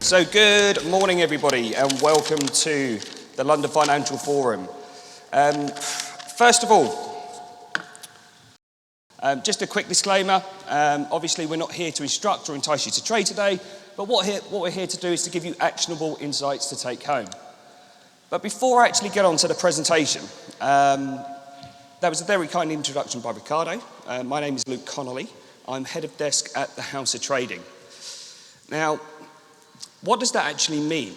So good morning, everybody, and welcome to the London Financial Forum. First of all, just a quick disclaimer. Obviously, we're not here to instruct or entice you to trade today, but what we're here to do is to give you actionable insights to take home. But before I actually get on to the presentation, that was a very kind introduction by Ricardo. My name is Luke Connolly. I'm head of desk at the House of Trading. Now, what does that actually mean?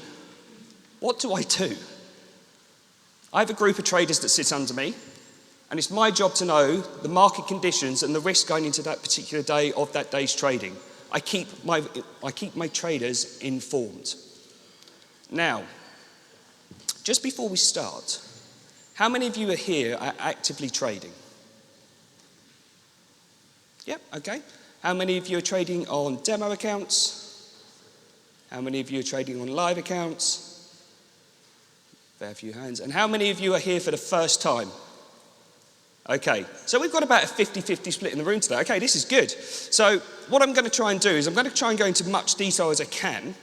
What do I do? I have a group of traders that sits under me, and it's my job to know the market conditions and the risk going into that particular day of that day's trading. I keep my traders informed. Now, just before we start, how many of you are here are actively trading? Yep, okay. How many of you are trading on demo accounts? How many of you are trading on live accounts? Fair few hands. And how many of you are here for the first time? Okay, so we've got about a 50-50 split in the room today. Okay, this is good. So what I'm going to try and do is I'm going to try and go into much detail as I can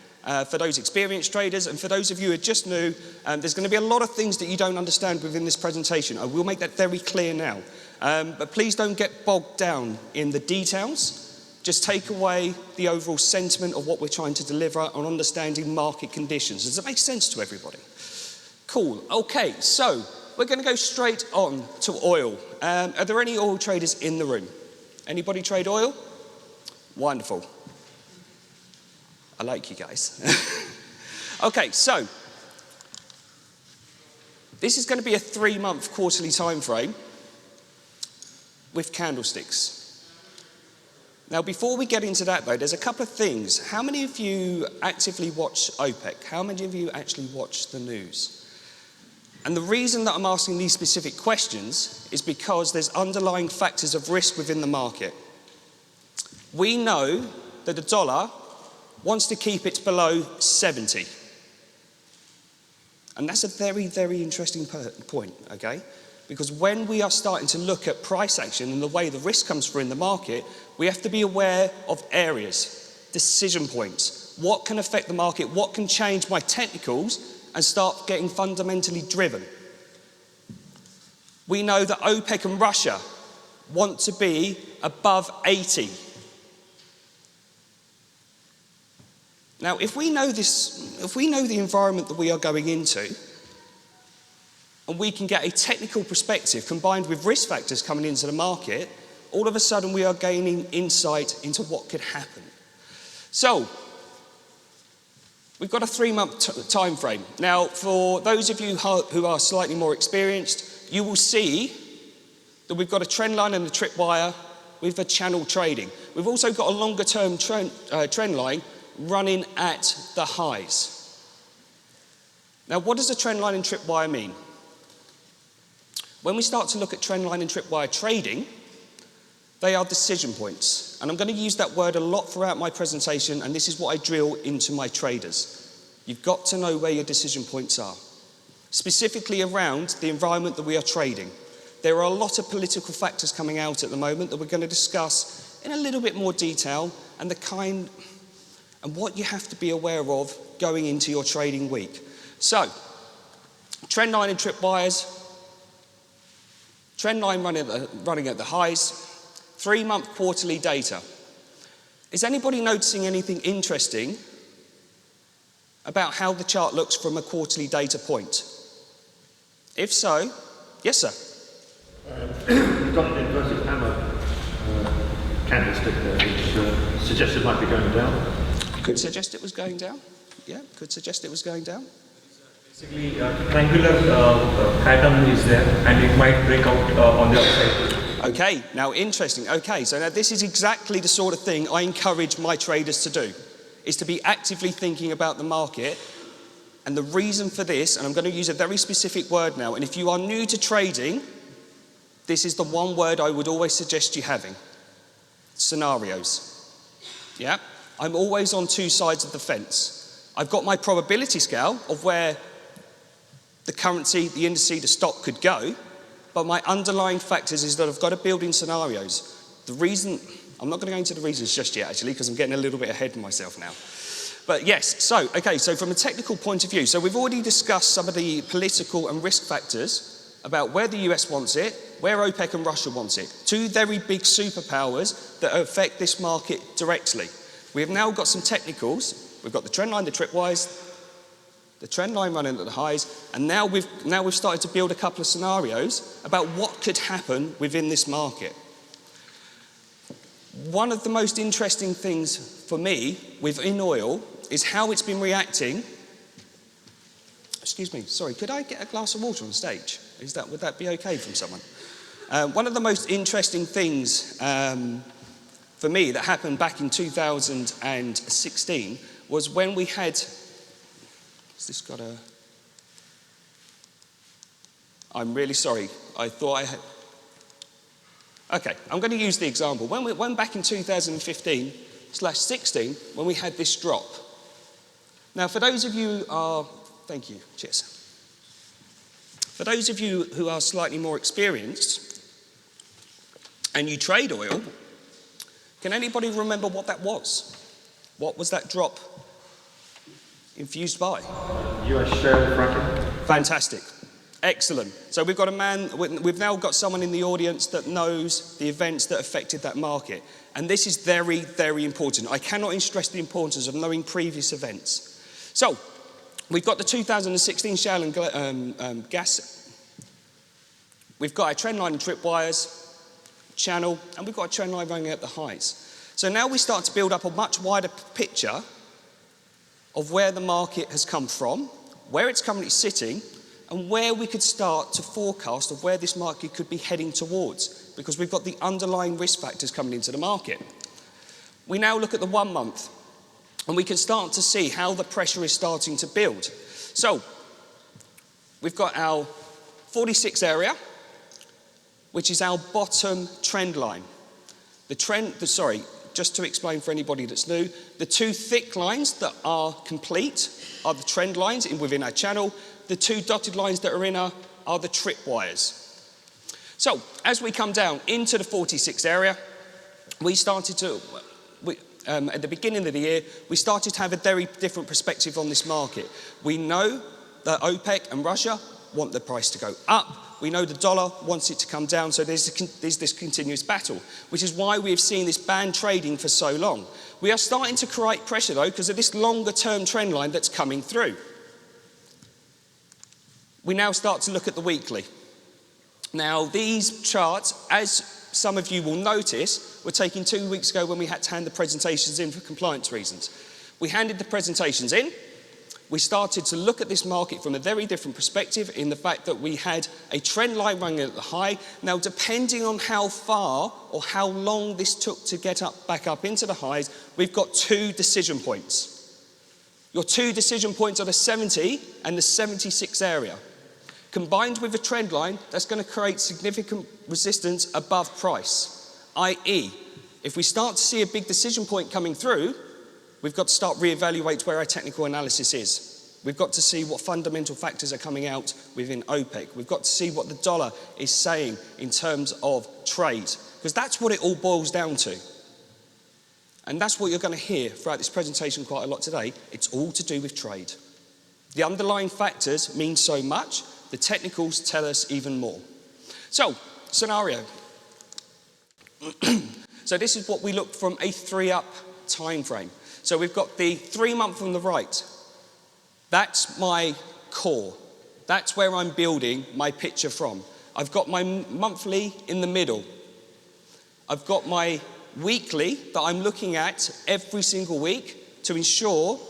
for those experienced traders, and for those of you who are just new, there's going to be a lot of things that you don't understand within this presentation. I will make that very clear now. But please don't get bogged down in the details. Just take away the overall sentiment of what we're trying to deliver on understanding market conditions. Does that make sense to everybody? Cool. Okay, so we're going to go straight on to oil. Are there any oil traders in the room? Anybody trade oil? Wonderful. I like you guys. Okay, so this is going to be a 3-month quarterly time frame with candlesticks. Now, before we get into that, though, there's a couple of things. How many of you actively watch OPEC? How many of you actually watch the news? And the reason that I'm asking these specific questions is because there's underlying factors of risk within the market. We know that the dollar wants to keep it below 70. And that's a very, very interesting point, okay? Because when we are starting to look at price action and the way the risk comes through in the market, we have to be aware of areas, decision points, what can affect the market, what can change my technicals and start getting fundamentally driven. We know that OPEC and Russia want to be above 80. Now, if we know this, if we know the environment that we are going into, and we can get a technical perspective combined with risk factors coming into the market, all of a sudden we are gaining insight into what could happen. So, we've got a 3-month time frame. Now, for those of you who are slightly more experienced, you will see that we've got a trend line and a tripwire with a channel trading. We've also got a longer term trend line running at the highs. Now, what does a trend line and tripwire mean? When we start to look at trendline and tripwire trading, they are decision points. And I'm going to use that word a lot throughout my presentation, and this is what I drill into my traders. You've got to know where your decision points are, specifically around the environment that we are trading. There are a lot of political factors coming out at the moment that we're going to discuss in a little bit more detail, and what you have to be aware of going into your trading week. So, trendline and tripwires. Trend line running at the highs, 3-month quarterly data. Is anybody noticing anything interesting about how the chart looks from a quarterly data point? If so, yes, sir. We've got an inverted hammer candlestick there, which suggests it might be going down. Could suggest it was going down. Yeah, could suggest it was going down. Basically, triangular pattern is there, and it might break out on the upside. Okay, now interesting. Okay, so now this is exactly the sort of thing I encourage my traders to do, is to be actively thinking about the market. And the reason for this, and I'm going to use a very specific word now, and if you are new to trading, this is the one word I would always suggest you having. Scenarios. Yeah? I'm always on two sides of the fence. I've got my probability scale of where the currency, the indice, the stock could go, but my underlying factors is that I've got to build in scenarios. The reason, I'm not going to go into the reasons just yet actually, because I'm getting a little bit ahead of myself now. But yes, so from a technical point of view, so we've already discussed some of the political and risk factors about where the US wants it, where OPEC and Russia wants it. Two very big superpowers that affect this market directly. We have now got some technicals. We've got the trend line, the tripwires, the trend line running at the highs, and now we've started to build a couple of scenarios about what could happen within this market. One of the most interesting things for me within oil is how it's been reacting. Excuse me, sorry, could I get a glass of water on stage? Would that be okay from someone? One of the most interesting things for me that happened back in 2016 was when we had, has this got a, I'm really sorry, I thought I had, okay, I'm going to use the example. When back in 2015/16, when we had this drop. Now, for those of you who are, thank you, cheers. For those of you who are slightly more experienced and you trade oil, can anybody remember what that was? What was that drop infused by? US shale fracking. Fantastic. Excellent. So we've got a man, we've now got someone in the audience that knows the events that affected that market. And this is very, very important. I cannot stress the importance of knowing previous events. So, we've got the 2016 shale and gas. We've got a trend line and tripwires, channel, and we've got a trend line running at the highs. So now we start to build up a much wider picture of where the market has come from, where it's currently sitting, and where we could start to forecast of where this market could be heading towards, because we've got the underlying risk factors coming into the market. We now look at the 1 month, and we can start to see how the pressure is starting to build. So, we've got our 46 area, which is our bottom trend line. Just to explain for anybody that's new, the two thick lines that are complete are the trend lines within our channel. The two dotted lines that are in are the tripwires. So, as we come down into the 46 area, we started to, at the beginning of the year, we started to have a very different perspective on this market. We know that OPEC and Russia want the price to go up. We know the dollar wants it to come down, so there's this continuous battle, which is why we have seen this band trading for so long. We are starting to create pressure, though, because of this longer-term trend line that's coming through. We now start to look at the weekly. Now, these charts, as some of you will notice, were taken 2 weeks ago when we had to hand the presentations in for compliance reasons. We handed the presentations in. We started to look at this market from a very different perspective in the fact that we had a trend line running at the high. Now, depending on how far or how long this took to get back up into the highs, we've got 2 decision points. Your 2 decision points are the 70 and the 76 area. Combined with a trend line, that's going to create significant resistance above price. i.e., if we start to see a big decision point coming through, we've got to start reevaluate where our technical analysis is. We've got to see what fundamental factors are coming out within OPEC. We've got to see what the dollar is saying in terms of trade, because that's what it all boils down to. And that's what you're going to hear throughout this presentation quite a lot today. It's all to do with trade. The underlying factors mean so much. The technicals tell us even more. So, scenario. So this is what we look from a 3-up time frame. So we've got the 3-month on the right. That's my core. That's where I'm building my picture from. I've got my monthly in the middle. I've got my weekly that I'm looking at every single week to ensure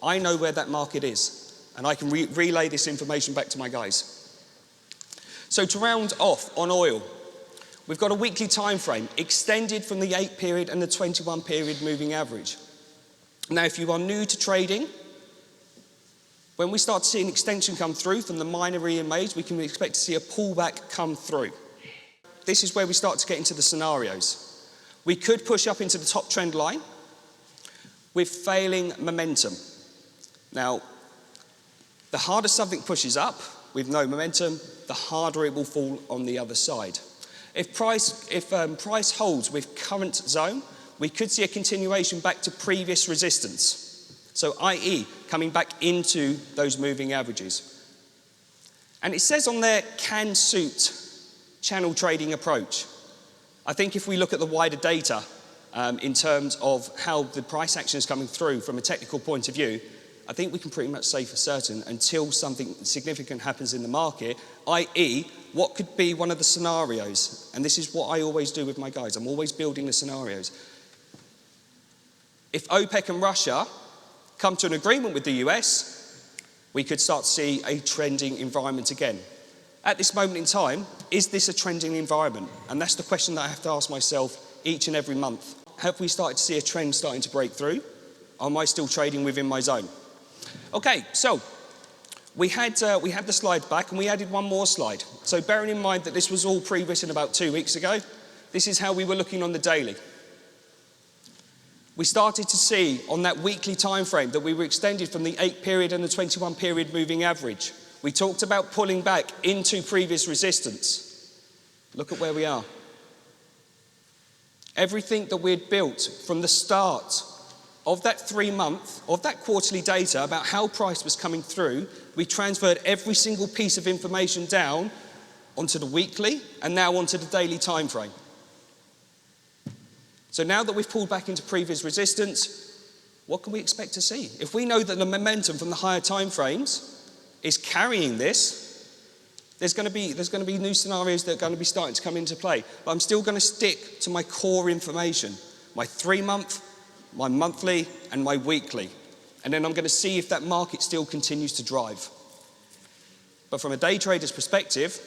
I know where that market is. And I can relay this information back to my guys. So to round off on oil, we've got a weekly time frame extended from the 8 period and the 21 period moving average. Now, if you are new to trading, when we start to see an extension come through from the minor EMAs, we can expect to see a pullback come through. This is where we start to get into the scenarios. We could push up into the top trend line with failing momentum. Now, the harder something pushes up with no momentum, the harder it will fall on the other side. If price holds with current zone, we could see a continuation back to previous resistance. So i.e. coming back into those moving averages. And it says on there, can suit channel trading approach. I think if we look at the wider data in terms of how the price action is coming through from a technical point of view, I think we can pretty much say for certain until something significant happens in the market, i.e. what could be one of the scenarios, and this is what I always do with my guys, I'm always building the scenarios. If OPEC and Russia come to an agreement with the US, we could start to see a trending environment again. At this moment in time, is this a trending environment? And that's the question that I have to ask myself each and every month. Have we started to see a trend starting to break through? Or am I still trading within my zone? Okay, so we had the slide back and we added one more slide. So bearing in mind that this was all pre-written about 2 weeks ago, this is how we were looking on the daily. We started to see on that weekly time frame that we were extended from the 8 period and the 21 period moving average. We talked about pulling back into previous resistance. Look at where we are. Everything that we'd built from the start of that 3 month, of that quarterly data about how price was coming through, we transferred every single piece of information down onto the weekly and now onto the daily time frame. So now that we've pulled back into previous resistance, what can we expect to see? If we know that the momentum from the higher time frames is carrying this, there's going to be new scenarios that are going to be starting to come into play. But I'm still going to stick to my core information, my 3 month, my monthly, and my weekly. And then I'm going to see if that market still continues to drive. But from a day trader's perspective,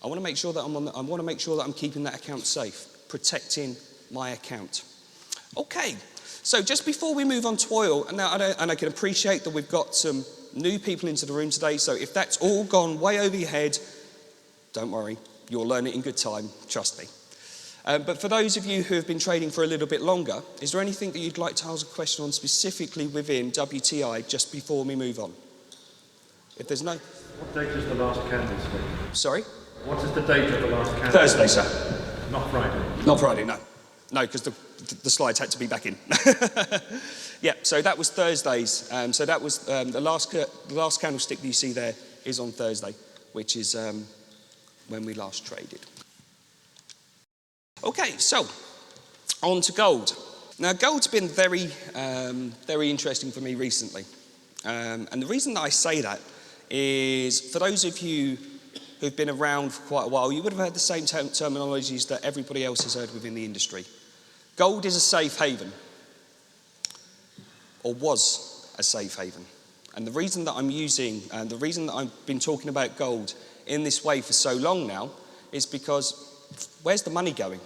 I want to make sure that I'm keeping that account safe, protecting my account. Okay, so just before we move on to oil, and I can appreciate that we've got some new people into the room today, so if that's all gone way over your head, don't worry, you'll learn it in good time, trust me. But for those of you who have been trading for a little bit longer, is there anything that you'd like to ask a question on specifically within WTI just before we move on? If there's no... What date is the last candlestick? Sorry? What is the date of the last candlestick? Thursday, sir. Not Friday? Not Friday, no. No, because the slides had to be back in. Yeah, so that was Thursday's. So that was the last candlestick that you see there is on Thursday, which is when we last traded. Okay, so on to gold. Now, gold's been very interesting for me recently. And the reason that I say that is for those of you who've been around for quite a while, you would have heard the same terminologies that everybody else has heard within the industry. Gold is a safe haven, or was a safe haven. And the reason that I'm using, and the reason that I've been talking about gold in this way for so long now is because where's the money going?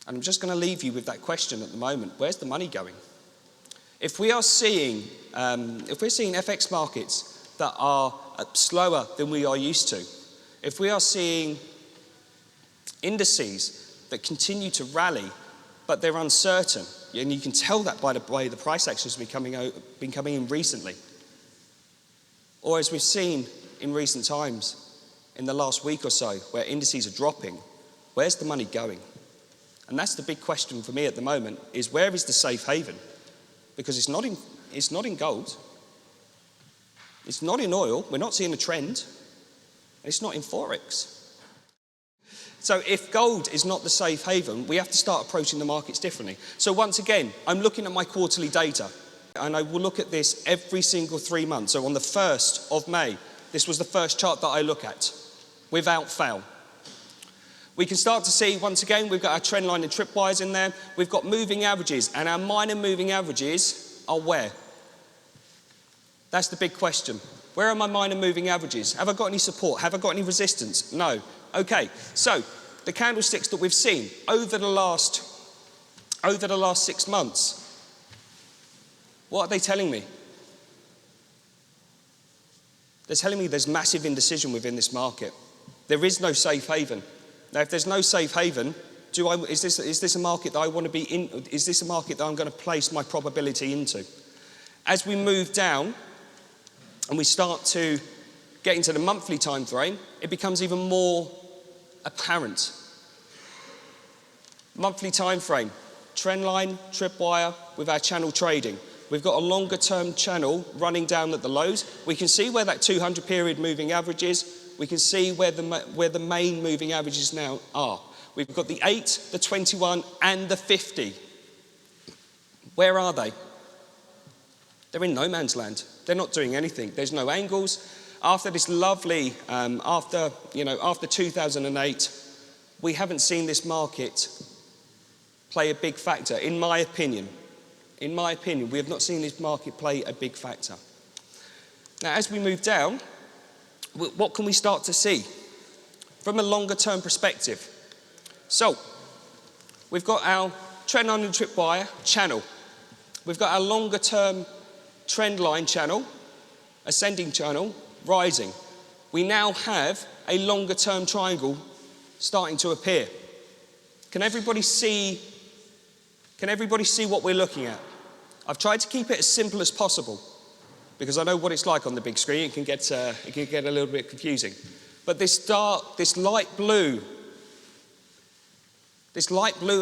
And I'm just going to leave you with that question at the moment. Where's the money going? If we are seeing, if we're seeing FX markets that are slower than we are used to, if we are seeing indices that continue to rally, but they're uncertain, and you can tell that by the way the price action has been coming in recently, or as we've seen in recent times, in the last week or so, where indices are dropping, where's the money going? And that's the big question for me at the moment, is where is the safe haven? Because it's not in gold, it's not in oil, we're not seeing a trend, and it's not in Forex. So if gold is not the safe haven, we have to start approaching the markets differently. So once again, I'm looking at my quarterly data, and I will look at this every single 3 months. So on the 1st of May, this was the first chart that I look at, without fail. We can start to see, once again, we've got our trend line and tripwires in there. We've got moving averages, and our minor moving averages are where? That's the big question. Where are my minor moving averages? Have I got any support? Have I got any resistance? No. Okay, so the candlesticks that we've seen over the last 6 months, what are they telling me? They're telling me there's massive indecision within this market. There is no safe haven. Now, if there's no safe haven, Is this a market that I want to be in? Is this a market that I'm going to place my probability into? As we move down and we start to get into the monthly time frame, it becomes even more apparent. Monthly time frame, trend line, tripwire with our channel trading. We've got a longer term channel running down at the lows. We can see where that 200 period moving average is. We can see where the main moving averages now are. We've got the 8, the 21 and the 50. Where are they? They're in no man's land. They're not doing anything. There's no angles. After this lovely, after 2008, we haven't seen this market play a big factor, in my opinion. In my opinion, we have not seen this market play a big factor. Now, as we move down, what can we start to see from a longer term perspective? So, we've got our trend line and tripwire channel. We've got our longer term trend line channel, ascending channel, rising. We now have a longer term triangle starting to appear. Can everybody see what we're looking at? I've tried to keep it as simple as possible because I know what it's like on the big screen. It can get a little bit confusing. But this light blue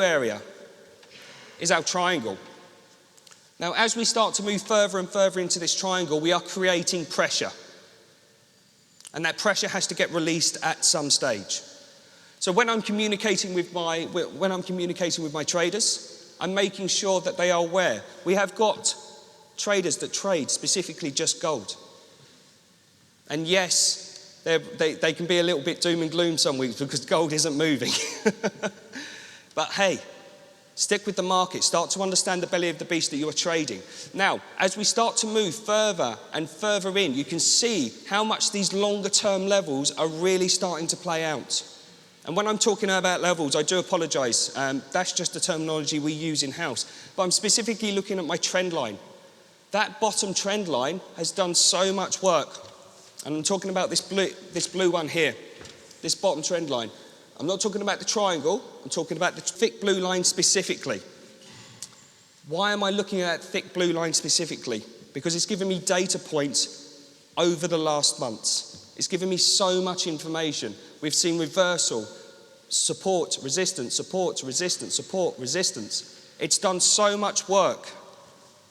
area is our triangle. Now, as we start to move further and further into this triangle, we are creating pressure. And that pressure has to get released at some stage. So when I'm communicating with my traders, I'm making sure that they are aware. We have got traders that trade specifically just gold. And yes, they can be a little bit doom and gloom some weeks because gold isn't moving. But hey, stick with the market. Start to understand the belly of the beast that you are trading. Now, as we start to move further and further in, you can see how much these longer term levels are really starting to play out. And when I'm talking about levels, I do apologise. That's just the terminology we use in-house. But I'm specifically looking at my trend line. That bottom trend line has done so much work. And I'm talking about this blue one here, this bottom trend line. I'm not talking about the triangle, I'm talking about the thick blue line specifically. Why am I looking at that thick blue line specifically? Because it's given me data points over the last months. It's given me so much information. We've seen reversal, support, resistance, support, resistance, support, resistance. It's done so much work.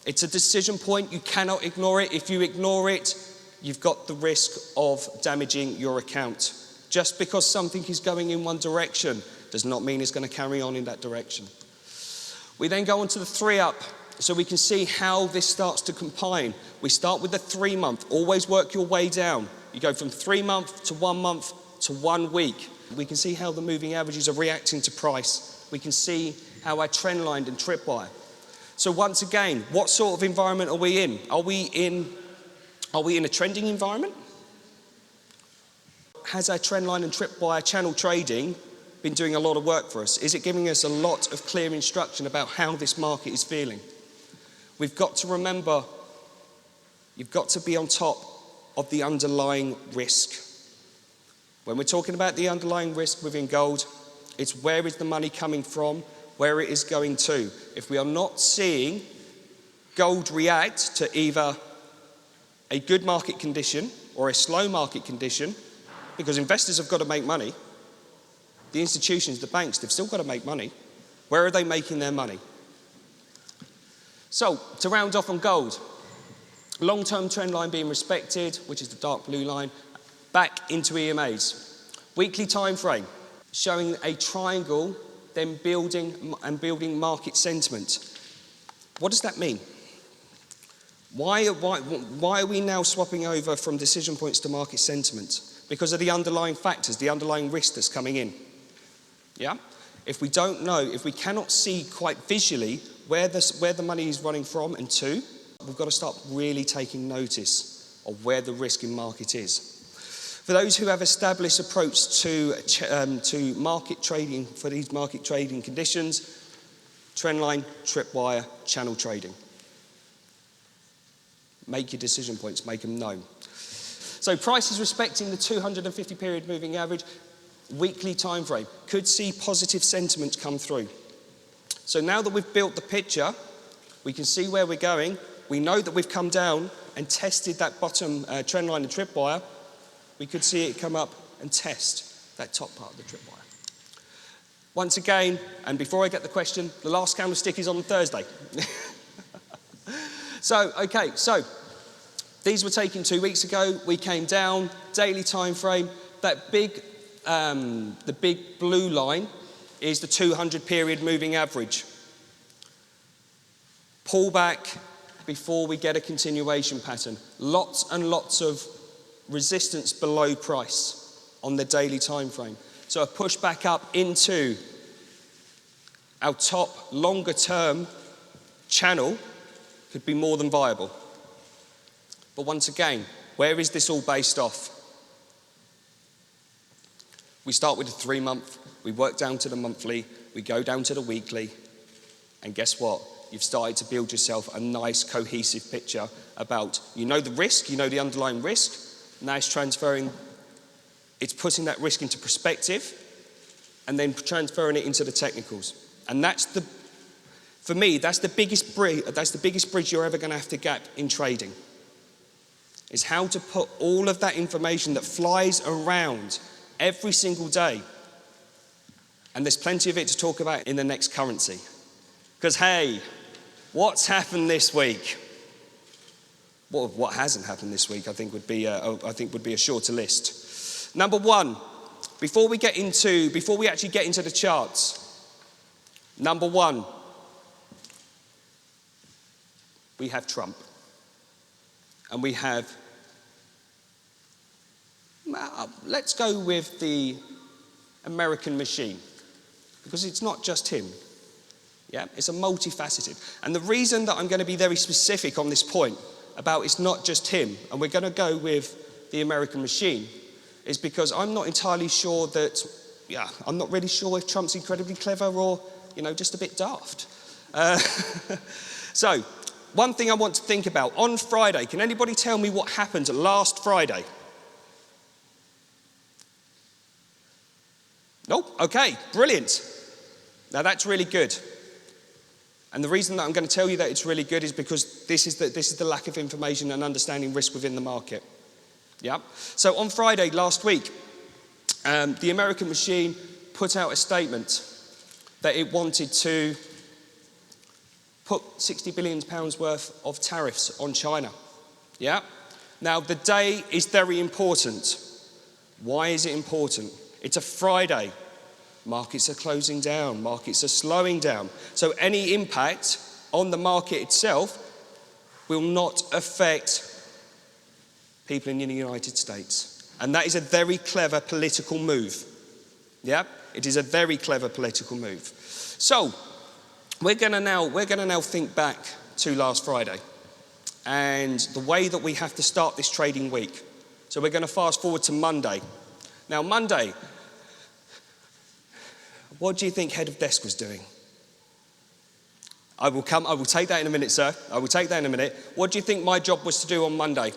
It's a decision point, you cannot ignore it. If you ignore it, you've got the risk of damaging your account. Just because something is going in one direction does not mean it's going to carry on in that direction. We then go on to the 3 up, so we can see how this starts to combine. We start with the 3 month, always work your way down. You go from 3 month to 1 month to 1 week. We can see how the moving averages are reacting to price. We can see how our trend line and tripwire. So once again, what sort of environment are we in? Are we in a trending environment? Has our trend line and tripwire channel trading been doing a lot of work for us? Is it giving us a lot of clear instruction about how this market is feeling? We've got to remember, you've got to be on top of the underlying risk. When we're talking about the underlying risk within gold, it's where is the money coming from, where it is going to. If we are not seeing gold react to either a good market condition or a slow market condition, because investors have got to make money. The institutions, the banks, they've still got to make money. Where are they making their money? So, to round off on gold, long-term trend line being respected, which is the dark blue line, back into EMAs. Weekly time frame, showing a triangle, then building market sentiment. What does that mean? Why are we now swapping over from decision points to market sentiment? Because of the underlying factors, the underlying risk that's coming in. Yeah? If we don't know, if we cannot see quite visually where the money is running from and to, we've got to start really taking notice of where the risk in market is. For those who have established approach to market trading, for these market trading conditions, trendline, tripwire, channel trading. Make your decision points, make them known. So price is respecting the 250 period moving average. weekly time frame, could see positive sentiment come through. So now that we've built the picture, we can see where we're going. We know that we've come down and tested that bottom trend line and tripwire. We could see it come up and test that top part of the tripwire. Once again, and before I get the question, the last candlestick is on Thursday. So these were taken 2 weeks ago. We came down, daily time frame. That big, the big blue line is the 200 period moving average. Pull back before we get a continuation pattern. Lots and lots of resistance below price on the daily time frame. So a push back up into our top longer term channel could be more than viable. But once again, where is this all based off? We start with the 3 month, we work down to the monthly, we go down to the weekly, and guess what? You've started to build yourself a nice cohesive picture about, you know the risk, you know the underlying risk, now it's transferring, it's putting that risk into perspective and then transferring it into the technicals. And that's the, for me, that's the biggest bridge you're ever going to have to gap in trading. Is how to put all of that information that flies around every single day, and there's plenty of it to talk about in the next currency. Because hey, what's happened this week? Well, what hasn't happened this week, I think would be a shorter list. Number one, before we actually get into the charts, number one, we have Trump. And we have, let's go with the American machine, because it's not just him. Yeah, it's a multifaceted. And the reason that I'm going to be very specific on this point about it's not just him, and we're going to go with the American machine, is because I'm not entirely sure that, I'm not really sure if Trump's incredibly clever or, just a bit daft. So, one thing I want to think about, on Friday, can anybody tell me what happened last Friday? Nope, okay, brilliant. Now that's really good. And the reason that I'm going to tell you that it's really good is because this is the lack of information and understanding risk within the market. Yeah. So on Friday last week, the American machine put out a statement that it wanted to put £60 billion worth of tariffs on China. Yeah. Now the day is very important. Why is it important? It's a Friday. Markets are closing down, markets are slowing down. So any impact on the market itself will not affect people in the United States. And that is a very clever political move. Yeah, it is a very clever political move. So we're going to now think back to last Friday and the way that we have to start this trading week. So we're going to fast forward to Monday. Now Monday, what do you think head of desk was doing? I will take that in a minute, sir. I will take that in a minute. What do you think my job was to do on Monday?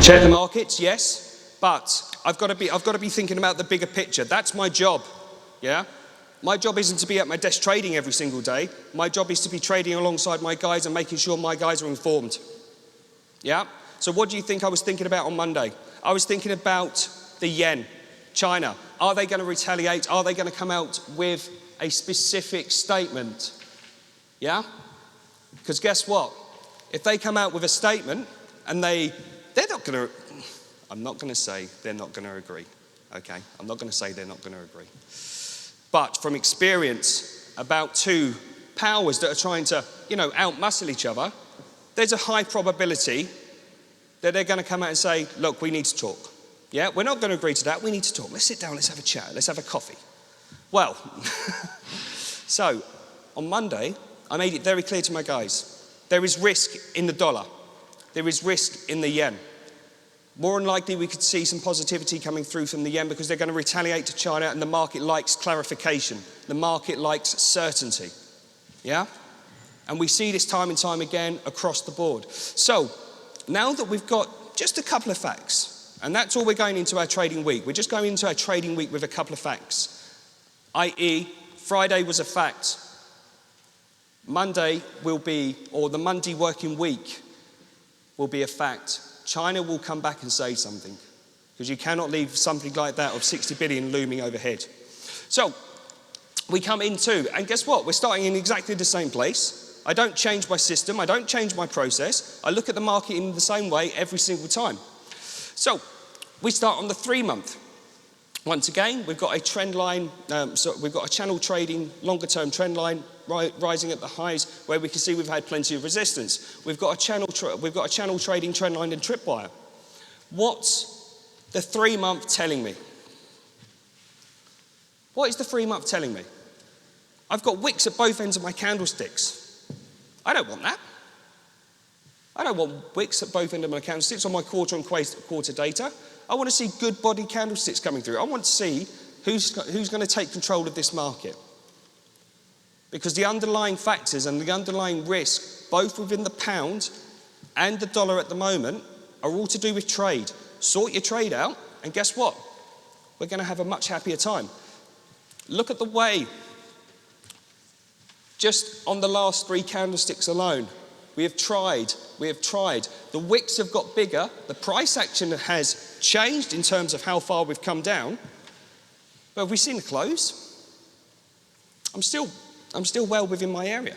Check the markets, yes. But I've got to be thinking about the bigger picture. That's my job. Yeah? My job isn't to be at my desk trading every single day. My job is to be trading alongside my guys and making sure my guys are informed. Yeah? So what do you think I was thinking about on Monday? I was thinking about the yen. China, are they going to retaliate? Are they going to come out with a specific statement? Yeah? Because guess what? If they come out with a statement and they're not going to, I'm not going to say they're not going to agree. Okay? I'm not going to say they're not going to agree. But from experience about two powers that are trying to, outmuscle each other, there's a high probability that they're going to come out and say, look, we need to talk. Yeah, we're not going to agree to that. We need to talk. Let's sit down. Let's have a chat. Let's have a coffee. Well, so on Monday, I made it very clear to my guys. There is risk in the dollar. There is risk in the yen. More than likely, we could see some positivity coming through from the yen because they're going to retaliate to China and the market likes clarification. The market likes certainty. Yeah? And we see this time and time again across the board. So now that we've got just a couple of facts, And that's all we're going into our trading week. We're just going into our trading week with a couple of facts, i.e. Friday was a fact. Monday will be, or the Monday working week will be a fact. China will come back and say something, because you cannot leave something like that of 60 billion looming overhead. So we come into, and guess what? We're starting in exactly the same place. I don't change my system. I don't change my process. I look at the market in the same way every single time. So we start on the 3-month. Once again, we've got a trend line, so we've got a channel trading, longer term trend line rising at the highs, where we can see we've had plenty of resistance. We've got a channel trading trend line and tripwire. What's the 3-month telling me? What is the 3-month telling me? I've got wicks at both ends of my candlesticks. I don't want that. I don't want wicks at both ends of my candlesticks on my quarter and quarter data. I want to see good body candlesticks coming through. I want to see who's going to take control of this market. Because the underlying factors and the underlying risk, both within the pound and the dollar at the moment, are all to do with trade. Sort your trade out, and guess what? We're going to have a much happier time. Look at the way, just on the last 3 candlesticks alone, we have tried. The wicks have got bigger, the price action has changed in terms of how far we've come down, but have we seen the close? I'm still well within my area.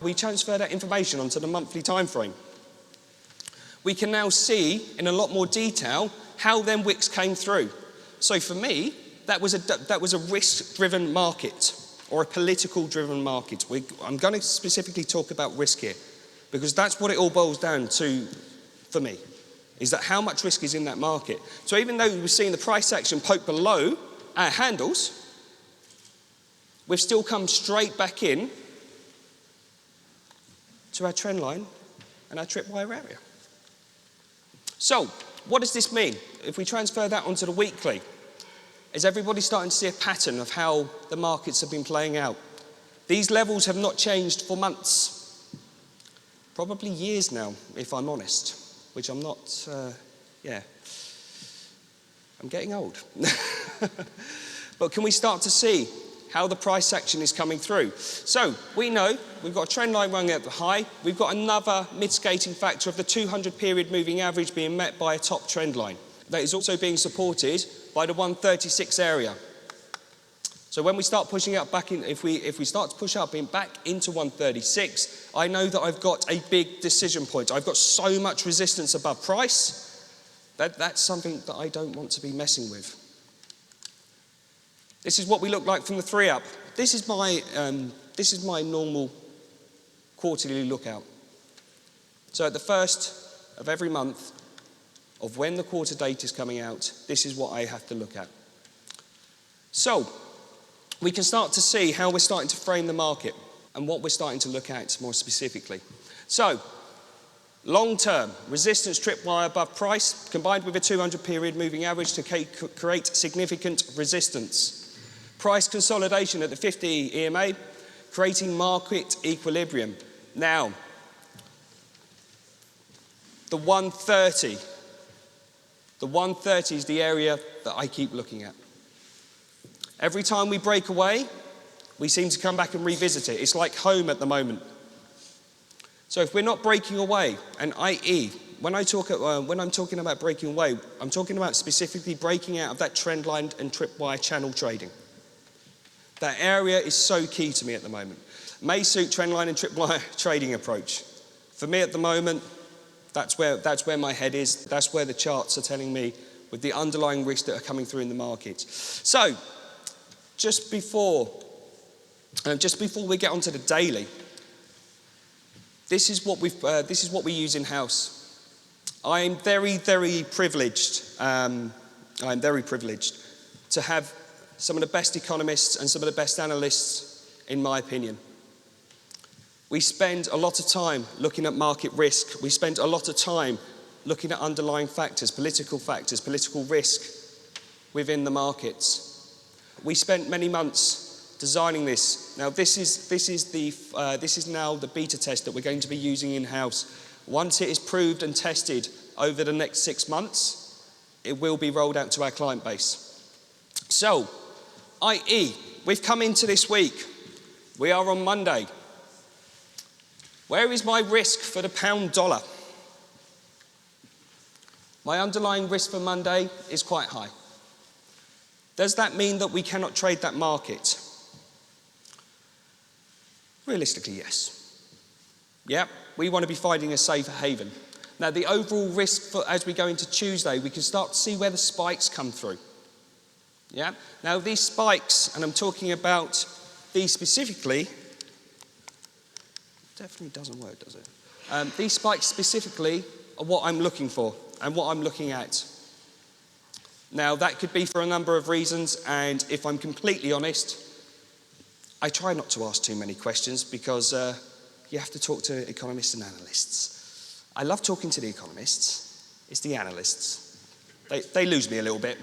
We transfer that information onto the monthly time frame. We can now see in a lot more detail how them wicks came through. So for me, that was a risk-driven market, or a political-driven market. I'm going to specifically talk about risk here, because that's what it all boils down to for me, is that how much risk is in that market. So even though we're seeing the price action poke below our handles, we've still come straight back in to our trend line and our tripwire area. So what does this mean? If we transfer that onto the weekly, is everybody starting to see a pattern of how the markets have been playing out? These levels have not changed for months. Probably years now, if I'm honest, which I'm not, I'm getting old. But can we start to see how the price action is coming through? So we know we've got a trend line running at the high. We've got another mitigating factor of the 200 period moving average being met by a top trend line. That is also being supported by the 136 area. So when we start pushing up back in, if we start to push up back into 136, I know that I've got a big decision point. I've got so much resistance above price that's something that I don't want to be messing with. This is what we look like from the 3-up. This is my normal quarterly lookout. So at the first of every month of when the quarter date is coming out, this is what I have to look at. So we can start to see how we're starting to frame the market and what we're starting to look at more specifically. So, long-term, resistance tripwire above price combined with a 200 period moving average to create significant resistance. Price consolidation at the 50 EMA, creating market equilibrium. Now, the 130 is the area that I keep looking at. Every time we break away, we seem to come back and revisit it. It's like home at the moment. So if we're not breaking away, and i.e., when I'm talking about breaking away, I'm talking about specifically breaking out of that trend line and tripwire channel trading. That area is so key to me at the moment. May suit trend line and tripwire trading approach. For me at the moment, that's where my head is. That's where the charts are telling me with the underlying risks that are coming through in the market. So, just before we get onto the daily, this is what we use in house. I'm very, very privileged. To have some of the best economists and some of the best analysts, in my opinion. We spend a lot of time looking at market risk. We spend a lot of time looking at underlying factors, political risk within the markets. We spent many months designing this. Now this is now the beta test that we're going to be using in-house. Once it is proved and tested over the next 6 months, it will be rolled out to our client base. So, i.e., we've come into this week. We are on Monday. Where is my risk for the pound dollar? My underlying risk for Monday is quite high. Does that mean that we cannot trade that market? Realistically, yes. Yeah, we want to be finding a safer haven. Now, the overall risk for, as we go into Tuesday, we can start to see where the spikes come through. Yeah? Now, these spikes, and I'm talking about these specifically, definitely doesn't work, does it? These spikes specifically are what I'm looking for and what I'm looking at. Now, that could be for a number of reasons, and if I'm completely honest, I try not to ask too many questions because you have to talk to economists and analysts. I love talking to the economists. It's the analysts. They lose me a little bit.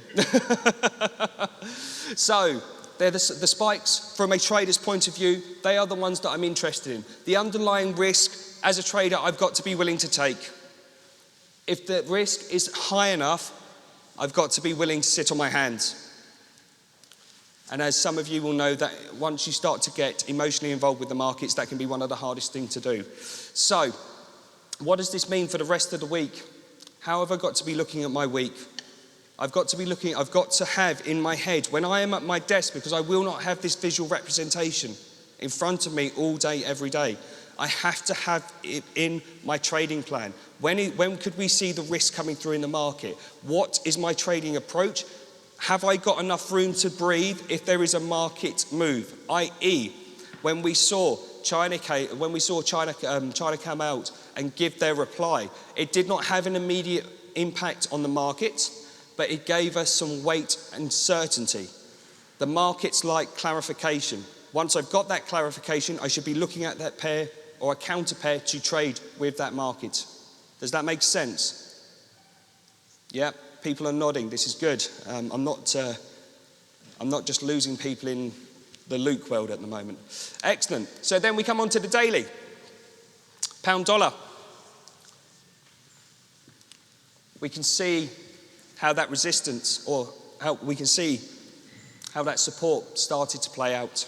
So, they're the spikes from a trader's point of view. They are the ones that I'm interested in. The underlying risk, as a trader, I've got to be willing to take. If the risk is high enough, I've got to be willing to sit on my hands. And as some of you will know, that once you start to get emotionally involved with the markets, that can be one of the hardest things to do. So, what does this mean for the rest of the week? How have I got to be looking at my week? I've got to have in my head, when I am at my desk, because I will not have this visual representation in front of me all day, every day. I have to have it in my trading plan. When could we see the risk coming through in the market? What is my trading approach? Have I got enough room to breathe if there is a market move? I.e., when we saw China come out and give their reply, it did not have an immediate impact on the market, but it gave us some weight and certainty. The markets like clarification. Once I've got that clarification, I should be looking at that pair or a counter pair to trade with that market. Does that make sense? Yeah, people are nodding. This is good. I'm not just losing people in the Luke world at the moment. Excellent. So then we come on to the daily. Pound dollar. We can see how that resistance, or how we can see how that support started to play out.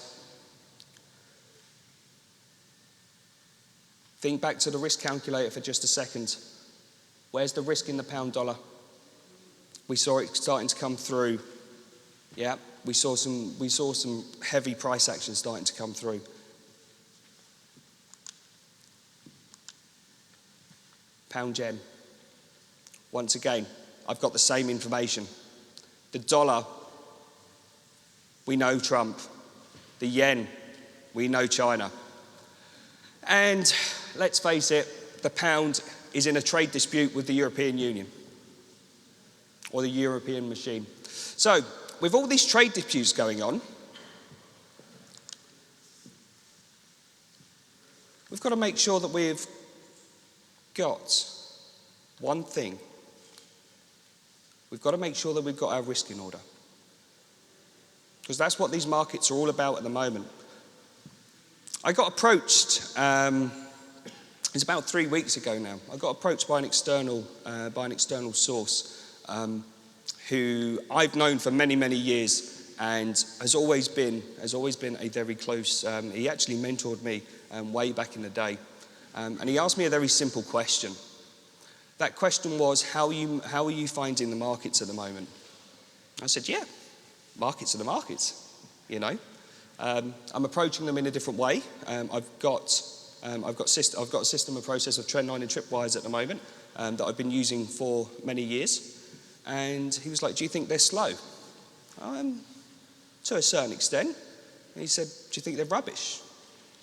Think back to the risk calculator for just a second. Where's the risk in the pound dollar? We saw it starting to come through. Yeah, we saw some heavy price action starting to come through. Pound yen. Once again, I've got the same information. The dollar, we know Trump. The yen, we know China. And let's face it, the pound is in a trade dispute with the European Union, or the European machine. So, with all these trade disputes going on, we've got to make sure that we've got one thing. We've got to make sure that we've got our risk in order. Because that's what these markets are all about at the moment. I got approached, it's about 3 weeks ago now. I got approached by an external source who I've known for many, many years and has always been a very close, he actually mentored me way back in the day. And he asked me a very simple question. That question was, how are you finding the markets at the moment? I said, yeah, markets are the markets, you know. I'm approaching them in a different way. I've got a system, a process of trend line and tripwires at the moment that I've been using for many years. And he was like, do you think they're slow? To a certain extent. And he said, do you think they're rubbish?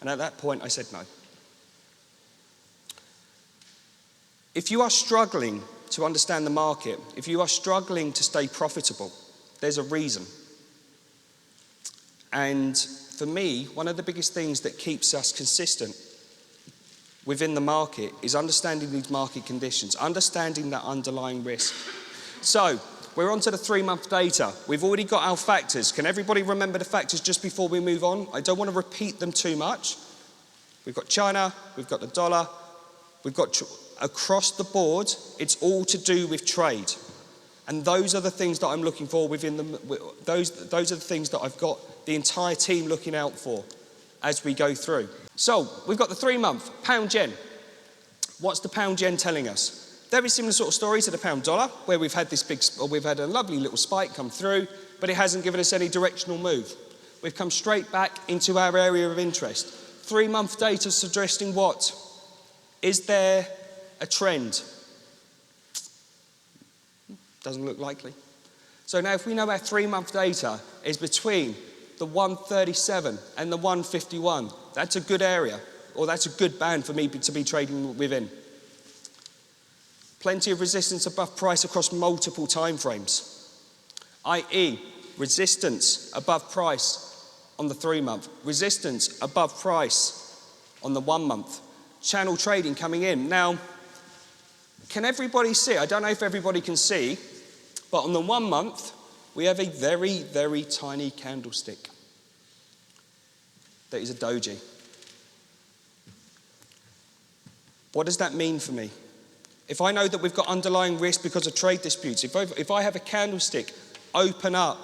And at that point, I said no. If you are struggling to understand the market, if you are struggling to stay profitable, there's a reason. And for me, one of the biggest things that keeps us consistent within the market is understanding these market conditions, understanding that underlying risk. So, we're on to the 3-month data. We've already got our factors. Can everybody remember the factors just before we move on? I don't want to repeat them too much. We've got China, we've got the dollar, we've got across the board, it's all to do with trade. And those are the things that I'm looking for within the, those are the things that I've got the entire team looking out for as we go through. So we've got the 3-month pound yen. What's the pound yen telling us? Very similar sort of story to the pound dollar, where we've had a lovely little spike come through, but it hasn't given us any directional move. We've come straight back into our area of interest. 3-month data suggesting what? Is there a trend? Doesn't look likely. So now if we know our 3-month data is between the 137 and the 151, that's a good area, or that's a good band for me to be trading within. Plenty of resistance above price across multiple time frames, i.e. resistance above price on the 3-month, resistance above price on the 1 month, channel trading coming in. Now, can everybody see? I don't know if everybody can see, but on the 1 month, we have a very, very tiny candlestick. That is a doji. What does that mean for me? If I know that we've got underlying risk because of trade disputes, if I have a candlestick open up,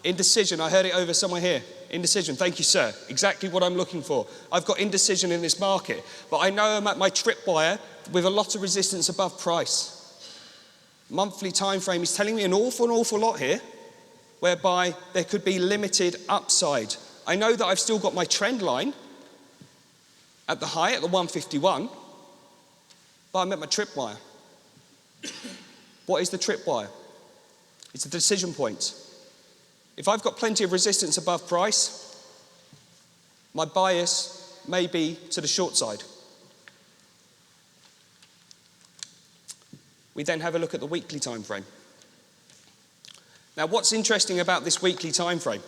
indecision, I heard it over somewhere here, indecision, thank you sir, exactly what I'm looking for. I've got indecision in this market, but I know I'm at my tripwire with a lot of resistance above price. Monthly time frame is telling me an awful lot here, whereby there could be limited upside. I know that I've still got my trend line at the high, at the 151, but I'm at my tripwire. What is the tripwire? It's a decision point. If I've got plenty of resistance above price, my bias may be to the short side. We then have a look at the weekly time frame. Now, what's interesting about this weekly time frame?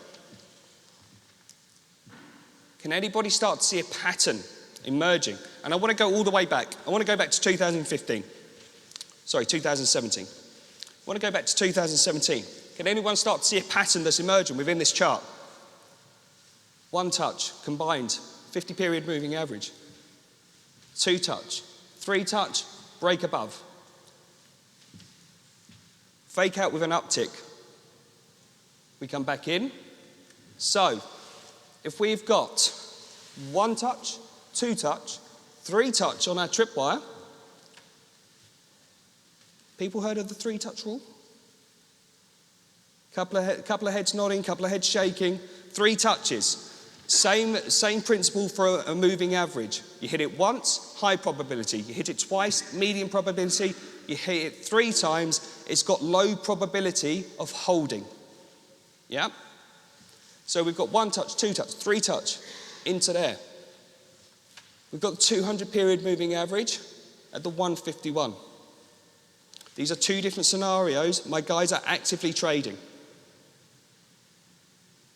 Can anybody start to see a pattern emerging? And I want to go all the way back. I want to go back to 2017. I want to go back to 2017. Can anyone start to see a pattern that's emerging within this chart? 1 touch, combined, 50-period moving average. 2 touch, 3 touch, break above. Fake out with an uptick. We come back in. So, if we've got 1 touch, 2 touch, 3 touch on our tripwire, people heard of the 3-touch rule? Couple of heads nodding, couple of heads shaking. 3 touches. Same principle for a moving average. You hit it once, high probability. You hit it twice, medium probability. You hit it 3 times, it's got low probability of holding. Yeah? So we've got 1 touch, 2 touch, 3 touch into there. We've got the 200-period moving average at the 151. These are 2 different scenarios. My guys are actively trading.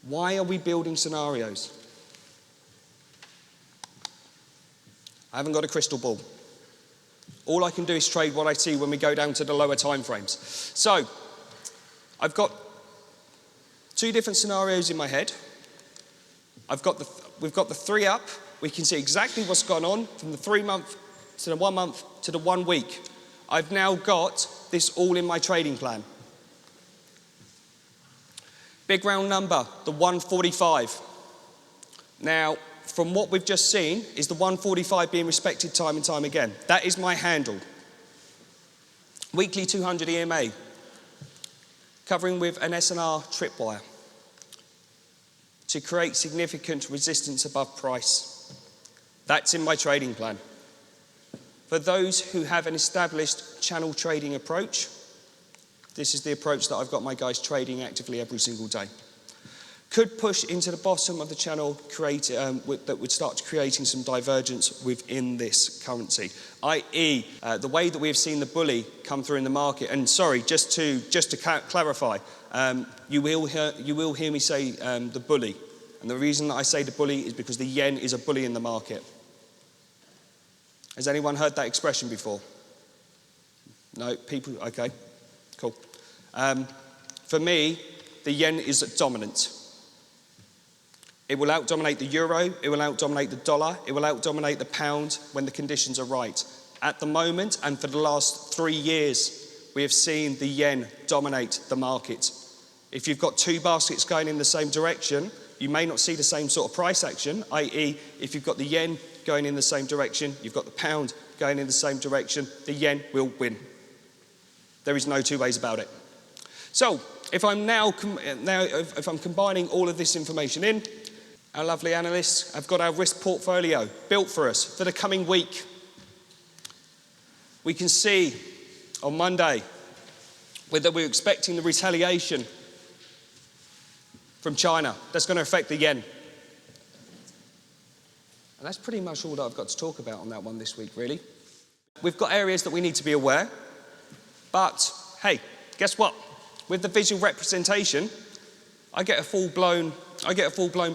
Why are we building scenarios? I haven't got a crystal ball. All I can do is trade what I see when we go down to the lower time frames. So, I've got 2 different scenarios in my head. We've got the 3 up. We can see exactly what's gone on from the 3-month to the 1 month to the 1 week. I've now got this all in my trading plan. Big round number, the 145. Now, from what we've just seen, is the 145 being respected time and time again. That is my handle. Weekly 200 EMA, covering with an SNR tripwire to create significant resistance above price. That's in my trading plan. For those who have an established channel trading approach, this is the approach that I've got my guys trading actively every single day. Could push into the bottom of the channel, that would start creating some divergence within this currency, i.e. The way that we have seen the bully come through in the market. And sorry, just to clarify, you will hear me say the bully. And the reason that I say the bully is because the yen is a bully in the market. Has anyone heard that expression before? No, people, okay, cool. For me, the yen is dominant. It will out-dominate the euro, it will out-dominate the dollar, it will out-dominate the pound when the conditions are right. At the moment, and for the last 3 years, we have seen the yen dominate the market. If you've got two baskets going in the same direction, you may not see the same sort of price action, i.e. if you've got the yen going in the same direction, you've got the pound going in the same direction, the yen will win. There is no two ways about it. So, if I'm combining all of this information in, our lovely analysts have got our risk portfolio built for us for the coming week. We can see on Monday whether we're expecting the retaliation from China. That's going to affect the yen. And that's pretty much all that I've got to talk about on that one this week, really. We've got areas that we need to be aware, but hey, guess what? With the visual representation, I get a full-blown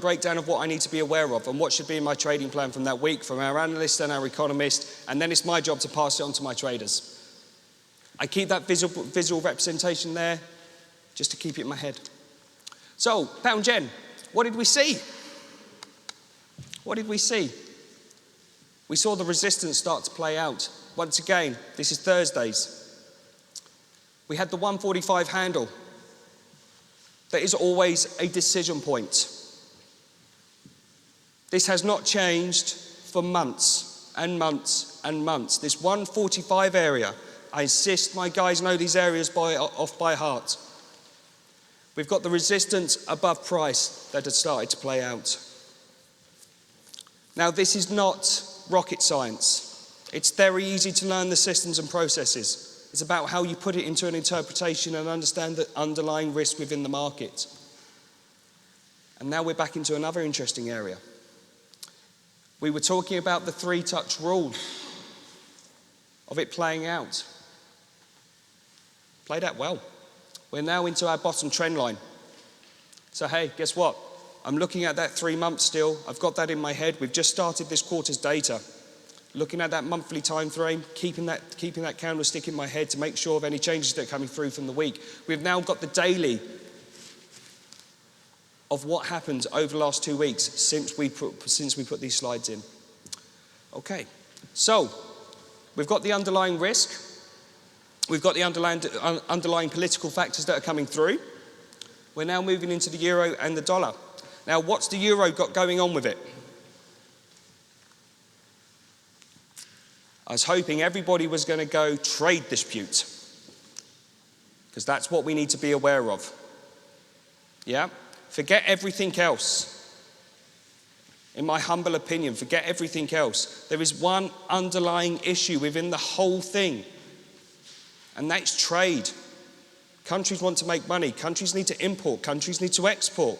breakdown of what I need to be aware of and what should be in my trading plan from that week from our analysts and our economists, and then it's my job to pass it on to my traders. I keep that visual representation there just to keep it in my head. So, pound yen, what did we see? What did we see? We saw the resistance start to play out. Once again, this is Thursdays. We had the 145 handle. There is always a decision point. This has not changed for months and months and months. This 145 area, I insist my guys know these areas off by heart. We've got the resistance above price that has started to play out. Now, this is not rocket science. It's very easy to learn the systems and processes. It's about how you put it into an interpretation and understand the underlying risk within the market. And now we're back into another interesting area. We were talking about the three-touch rule of it playing out. Played out well. We're now into our bottom trend line. So hey, guess what? I'm looking at that 3 months still. I've got that in my head. We've just started this quarter's data. Looking at that monthly time frame, keeping that candlestick in my head to make sure of any changes that are coming through from the week. We've now got the daily of what happened over the last 2 weeks since we put these slides in. Okay, so we've got the underlying risk. We've got the underlying political factors that are coming through. We're now moving into the euro and the dollar. Now, what's the euro got going on with it? I was hoping everybody was going to go trade dispute, because that's what we need to be aware of. Yeah? Forget everything else. In my humble opinion, forget everything else. There is one underlying issue within the whole thing, and that's trade. Countries want to make money. Countries need to import. Countries need to export.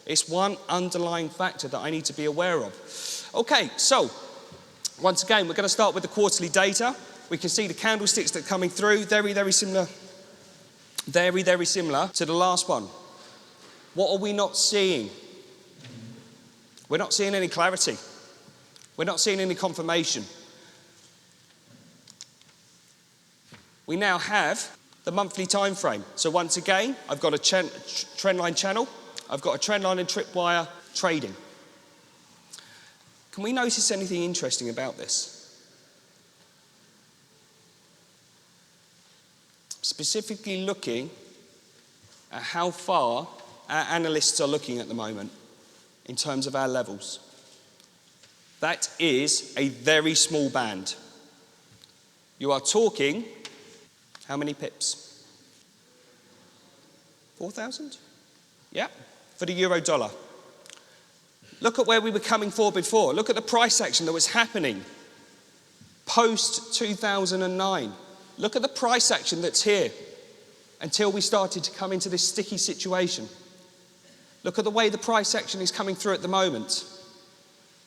It's one underlying factor that I need to be aware of. Okay, so once again, we're going to start with the quarterly data. We can see the candlesticks that are coming through, very, very similar to the last one. What are we not seeing? We're not seeing any clarity. We're not seeing any confirmation. We now have the monthly time frame. So once again, I've got a trend line channel. I've got a trend line and tripwire trading. Can we notice anything interesting about this? Specifically looking at how far our analysts are looking at the moment in terms of our levels. That is a very small band. You are talking, how many pips? 4,000? Yeah, for the euro dollar. Look at where we were coming for before. Look at the price action that was happening post-2009. Look at the price action that's here until we started to come into this sticky situation. Look at the way the price action is coming through at the moment.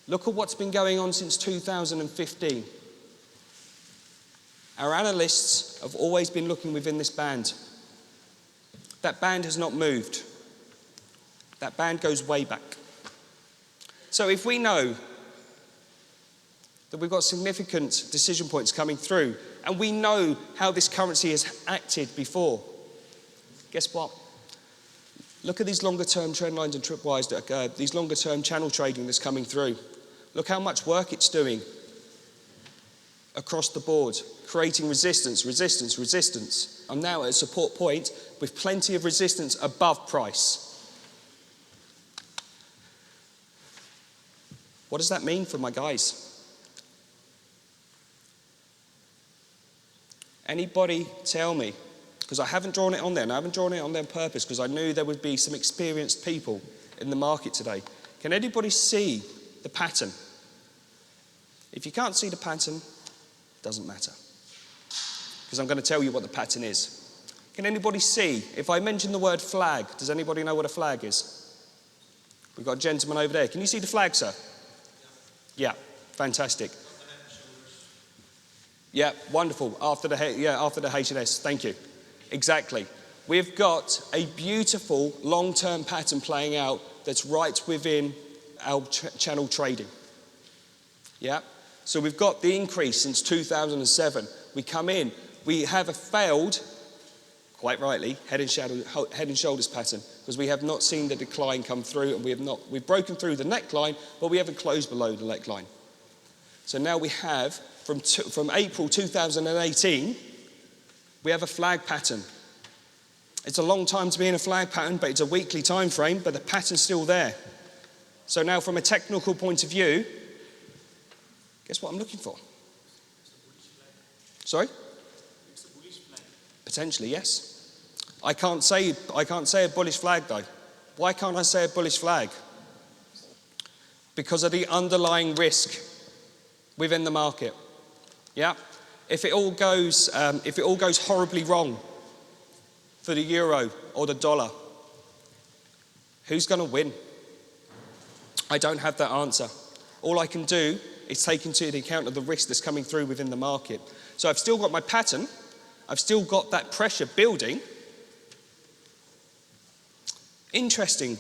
Look at what's been going on since 2015. Our analysts have always been looking within this band. That band has not moved. That band goes way back. So if we know that we've got significant decision points coming through, and we know how this currency has acted before, guess what? Look at these longer-term trend lines and tripwires, these longer-term channel trading that's coming through. Look how much work it's doing. across the board, creating resistance, resistance, resistance. I'm now at a support point with plenty of resistance above price. What does that mean for my guys? Anybody tell me? Because I haven't drawn it on there, and I haven't drawn it on there on purpose because I knew there would be some experienced people in the market today. Can anybody see the pattern? If you can't see the pattern, it doesn't matter. Because I'm going to tell you what the pattern is. Can anybody see? If I mention the word flag, does anybody know what a flag is? We've got a gentleman over there. Can you see the flag, sir? Yeah, fantastic. Yeah, wonderful. After the H&S, thank you. Exactly. We've got a beautiful long-term pattern playing out that's right within our channel trading. Yeah. So we've got the increase since 2007. We come in, we have a failed, quite rightly, head and shoulders pattern because we have not seen the decline come through, and we've broken through the neckline, but we haven't closed below the neckline. So now we have, from April 2018, we have a flag pattern. It's a long time to be in a flag pattern, but it's a weekly time frame, but the pattern's still there. So now from a technical point of view, guess what I'm looking for? Sorry? It's a bullish flag. Potentially, yes. I can't say a bullish flag though. Why can't I say a bullish flag? Because of the underlying risk within the market. Yeah. If it all goes horribly wrong for the euro or the dollar, who's going to win? I don't have that answer. All I can do is take into account of the risk that's coming through within the market. So I've still got my pattern. I've still got that pressure building. Interesting.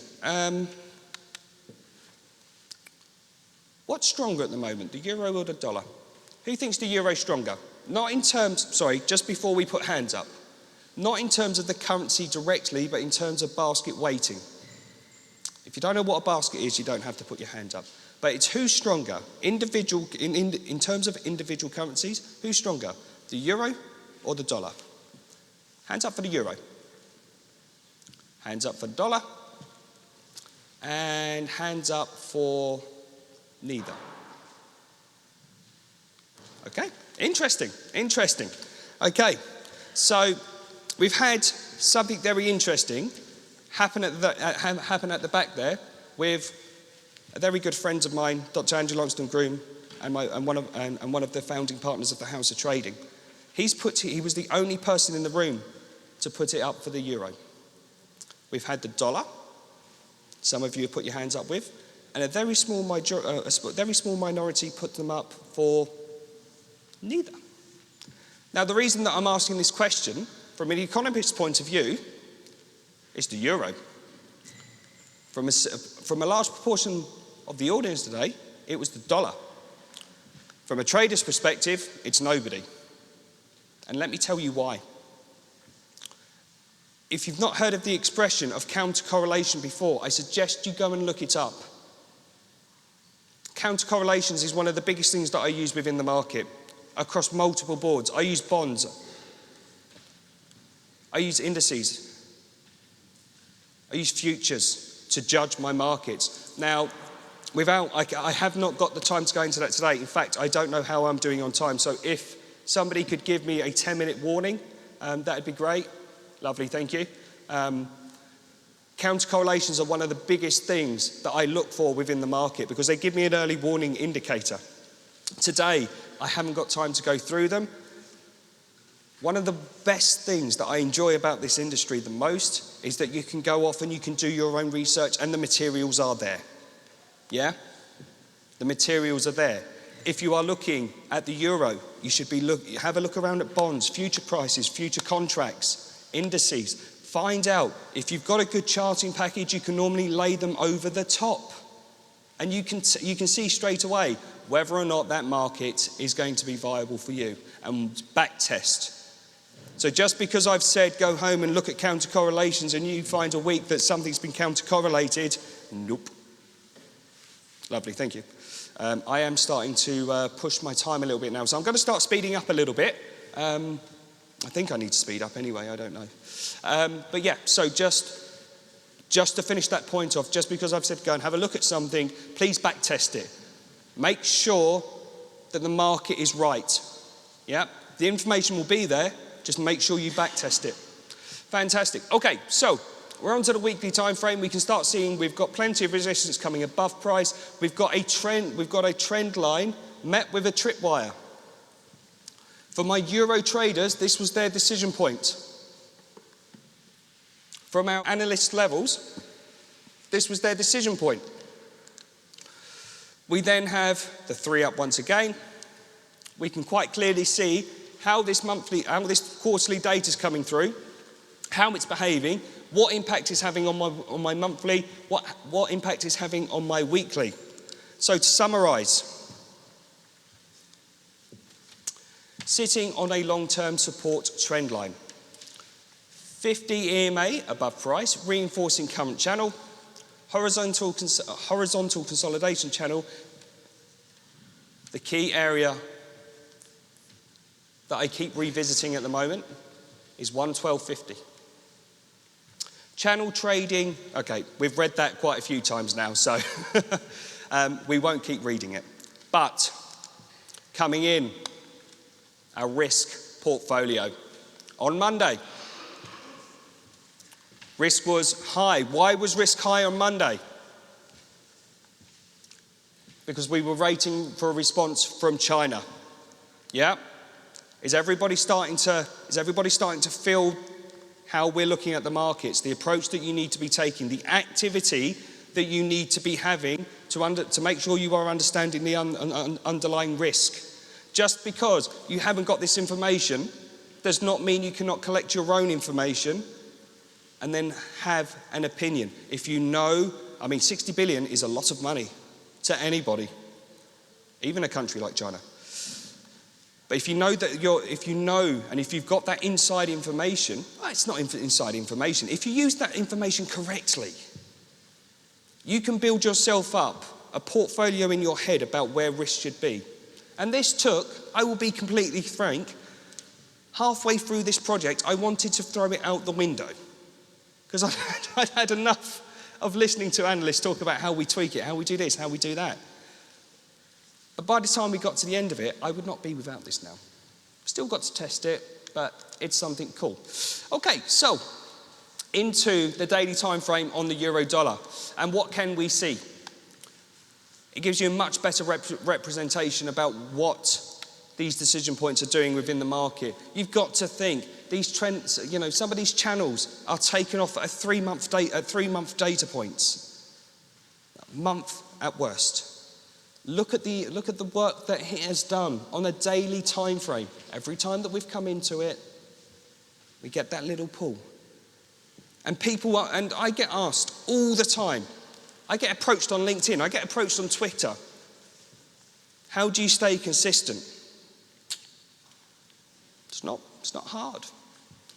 What's stronger at the moment, the euro or the dollar? Who thinks the euro is stronger? Not in terms, sorry, just before we put hands up. Not in terms of the currency directly, but in terms of basket weighting. If you don't know what a basket is, you don't have to put your hand up. But it's who's stronger, in terms of individual currencies, who's stronger, the euro or the dollar? Hands up for the euro. Hands up for the dollar. And hands up for neither. Okay, interesting. Okay, so we've had something very interesting happen at the back there with a very good friend of mine, Dr. Andrew Longston-Groom, and one of the founding partners of the House of Trading. He was the only person in the room to put it up for the euro. We've had the dollar, some of you have put your hands up with, and a very small minority put them up for neither. Now, the reason that I'm asking this question, from an economist's point of view, is the euro. From a large proportion of the audience today, it was the dollar. From a trader's perspective, it's nobody. And let me tell you why. If you've not heard of the expression of counter-correlation before, I suggest you go and look it up. Counter-correlations is one of the biggest things that I use within the market, across multiple boards. I use bonds. I use indices. I use futures to judge my markets. Now, I have not got the time to go into that today. In fact, I don't know how I'm doing on time. So if somebody could give me a 10-minute warning, that'd be great. Lovely, thank you. Counter-correlations are one of the biggest things that I look for within the market because they give me an early warning indicator. Today, I haven't got time to go through them. One of the best things that I enjoy about this industry the most is that you can go off and you can do your own research and the materials are there. Yeah? The materials are there. If you are looking at the euro, you should have a look around at bonds, future prices, future contracts, indices. Find out. If you've got a good charting package, you can normally lay them over the top. And you can see straight away whether or not that market is going to be viable for you and back test. So just because I've said go home and look at counter-correlations and you find a week that something's been counter-correlated, nope. Lovely, thank you. I am starting to push my time a little bit now, so I'm going to start speeding up a little bit. I think I need to speed up anyway, I don't know. But yeah, so just to finish that point off, just because I've said go and have a look at something, please back test it. Make sure that the market is right. Yeah, the information will be there, just make sure you back test it. Fantastic. Okay, so we're on to the weekly time frame. We can start seeing we've got plenty of resistance coming above price. We've got a trend line met with a tripwire. For my Euro traders, this was their decision point. From our analyst levels, this was their decision point. We then have the 3 up once again. We can quite clearly see how this quarterly data is coming through, how it's behaving, what impact it's having on my monthly, what impact it's having on my weekly. So to summarize, sitting on a long-term support trend line. 50 EMA above price, reinforcing current channel. Horizontal consolidation channel. The key area that I keep revisiting at the moment is 112.50. Channel trading, okay, we've read that quite a few times now, so we won't keep reading it. But coming in, our risk portfolio. On Monday, risk was high. Why was risk high on Monday? Because we were waiting for a response from China. Yeah? Is everybody starting to feel how we're looking at the markets, the approach that you need to be taking, the activity that you need to be having to make sure you are understanding the underlying risk? Just because you haven't got this information does not mean you cannot collect your own information and then have an opinion. If you know, 60 billion is a lot of money to anybody, even a country like China. But if you know and if you've got that inside information, well, it's not inside information. If you use that information correctly, you can build yourself up a portfolio in your head about where risk should be. And this took, I will be completely frank, halfway through this project, I wanted to throw it out the window. Because I'd had enough of listening to analysts talk about how we tweak it, how we do this, how we do that. But by the time we got to the end of it, I would not be without this now. Still got to test it, but it's something cool. Okay, so into the daily time frame on the euro dollar. And what can we see? It gives you a much better representation about what these decision points are doing within the market. You've got to think, these trends, some of these channels are taken off at 3 month data points. Month at worst. Look at the work that it has done on a daily time frame. Every time that we've come into it, we get that little pull. And I get asked all the time, I get approached on LinkedIn, I get approached on Twitter. How do you stay consistent? It's not hard.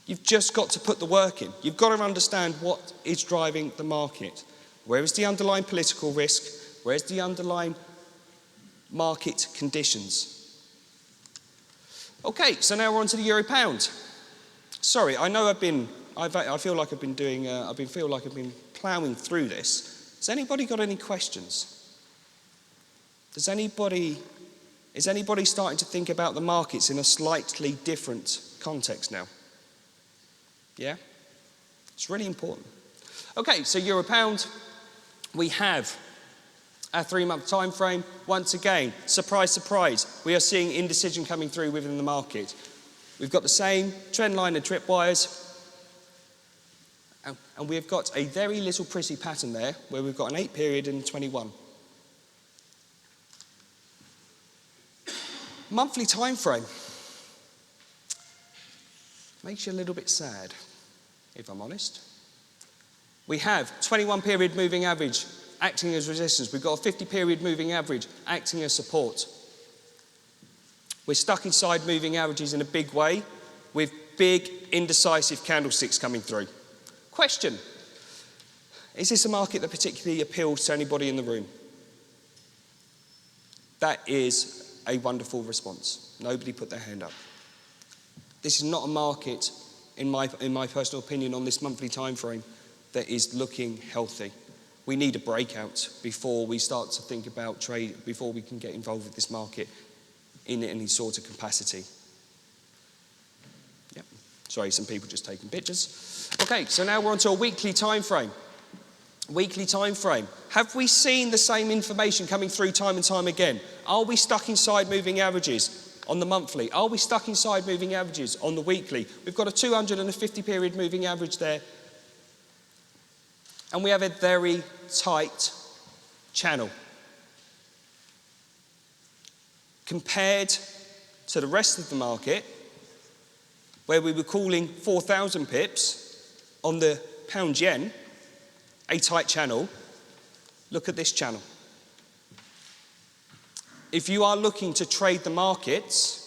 You've just got to put the work in. You've got to understand what is driving the market. Where is the underlying political risk? Where's the underlying market conditions? Okay, so now we're on to the euro pound. Sorry, I know I feel like I've been ploughing through this. Has anybody got any questions? Is anybody starting to think about the markets in a slightly different context now? Yeah? It's really important. Okay, so euro pound, we have our 3 month time frame. Once again, surprise, surprise, we are seeing indecision coming through within the market. We've got the same trend line and tripwires. And we've got a very little pretty pattern there where we've got an 8 period and 21. Monthly time frame makes you a little bit sad, if I'm honest. We have 21 period moving average acting as resistance. We've got a 50 period moving average acting as support. We're stuck inside moving averages in a big way with big indecisive candlesticks coming through. Question, is this a market that particularly appeals to anybody in the room? That is a wonderful response. Nobody put their hand up. This is not a market, in my personal opinion, on this monthly time frame that is looking healthy. We need a breakout before we start to think about trade, before we can get involved with this market in any sort of capacity. Yep. Sorry, some people just taking pictures. Okay, so now we're on to a weekly time frame. Weekly time frame. Have we seen the same information coming through time and time again? Are we stuck inside moving averages on the monthly? Are we stuck inside moving averages on the weekly? We've got a 250 period moving average there. And we have a very tight channel. Compared to the rest of the market, where we were calling 4,000 pips on the pound yen, a tight channel, look at this channel. If you are looking to trade the markets,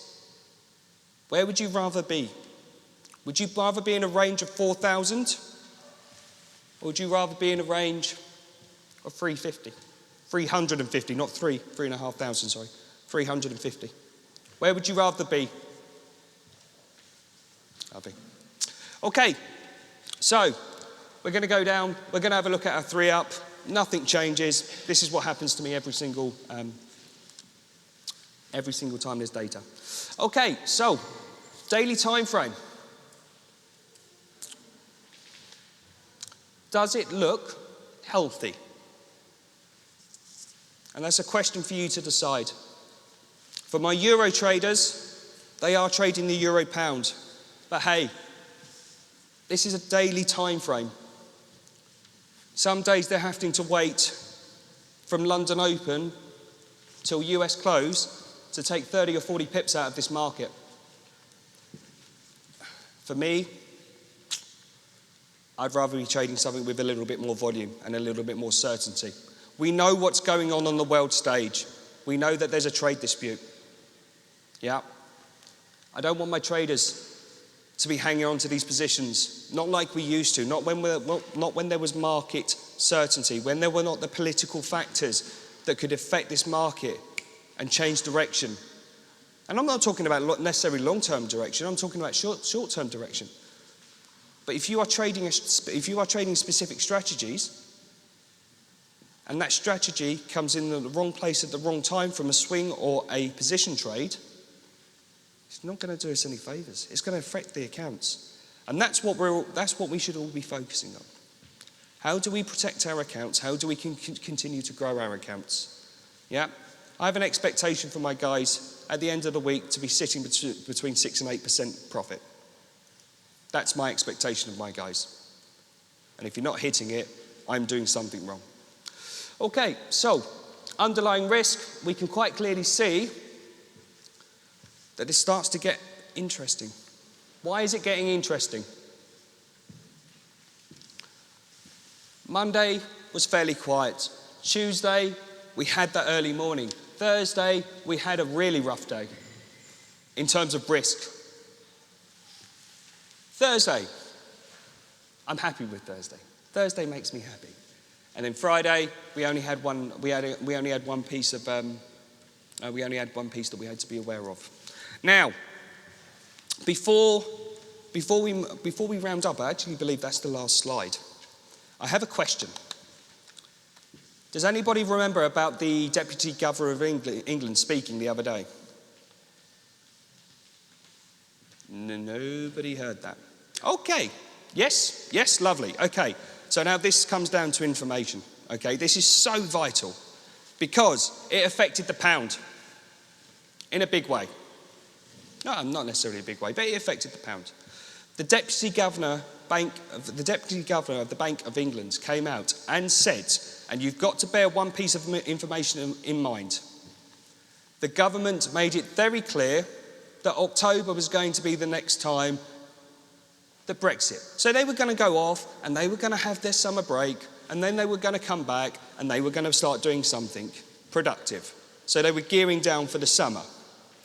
where would you rather be? Would you rather be in a range of 4,000? Or would you rather be in a range of 350? 350, not 3,500, sorry. 350. Where would you rather be? Lovely. Okay, so we're going to go down. We're going to have a look at our 3 up. Nothing changes. This is what happens to me every single time there's data. Okay, so daily time frame. Does it look healthy? And that's a question for you to decide. For my euro traders, they are trading the euro pound. But hey, this is a daily time frame. Some days they're having to wait from London open till US close to take 30 or 40 pips out of this market. For me, I'd rather be trading something with a little bit more volume and a little bit more certainty. We know what's going on the world stage. We know that there's a trade dispute. Yeah. I don't want my traders to be hanging on to these positions, not like we used to, not when there was market certainty, when there were not the political factors that could affect this market and change direction. And I'm not talking about necessarily long-term direction, I'm talking about short-term direction. But if you are trading specific strategies, and that strategy comes in the wrong place at the wrong time from a swing or a position trade, it's not going to do us any favours. It's going to affect the accounts. And that's what we should all be focusing on. How do we protect our accounts? How do we continue to grow our accounts? Yeah? I have an expectation for my guys at the end of the week to be sitting between 6 and 8% profit. That's my expectation of my guys. And if you're not hitting it, I'm doing something wrong. Okay, so underlying risk, we can quite clearly see that it starts to get interesting. Why is it getting interesting? Monday was fairly quiet. Tuesday, we had that early morning. Thursday, we had a really rough day in terms of risk. Thursday, I'm happy with Thursday. Thursday makes me happy. And then Friday, we only had one piece that we had to be aware of. Now, before we round up, I actually believe that's the last slide. I have a question. Does anybody remember about the Deputy Governor of England speaking the other day? Nobody heard that. Okay. Yes, lovely. Okay. So now this comes down to information. Okay. This is so vital because it affected the pound in a big way. No, not necessarily a big way, but it affected the pound. The Deputy Governor of the Bank of England came out and said, and you've got to bear one piece of information in mind. The government made it very clear that October was going to be the next time that Brexit. So they were going to go off and they were going to have their summer break and then they were going to come back and they were going to start doing something productive. So they were gearing down for the summer.